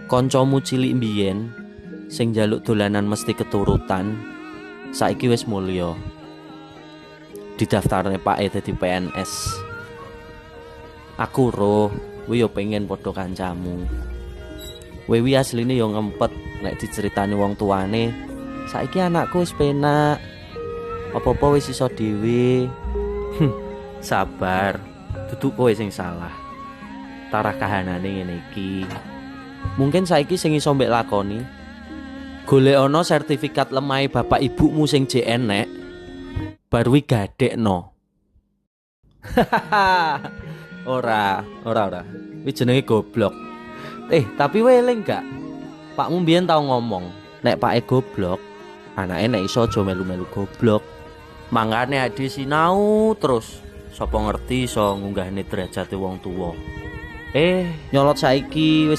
Kancamu cilik mbiyen sing njaluk dolanan mesti keturutan, saiki wis mulya. Didaftarne pake dadi PNS. Aku roh, kowe yo pengen padha kancamu. Wewi asline yo ngempet nek diceritani wong tuane. Saiki anakku wis penak. Apa-apa wis iso dhewe. Sabar, dudu kowe sing salah. Tarah kahanane ngene iki. Mungkin saiki sing iso mbek lakoni golekno sertifikat lemahe bapak ibumu sing jek enek, bar wi gadekno. Ora. Wi jenenge goblok. Tapi weling gak? Pakmu mbiyen tau ngomong, nek pake goblok, anake nek iso aja melu-melu goblok. Mangkane ade sinau terus, sapa ngerti iso ngunggahne derajate wong tuwa. Nyolot saiki wis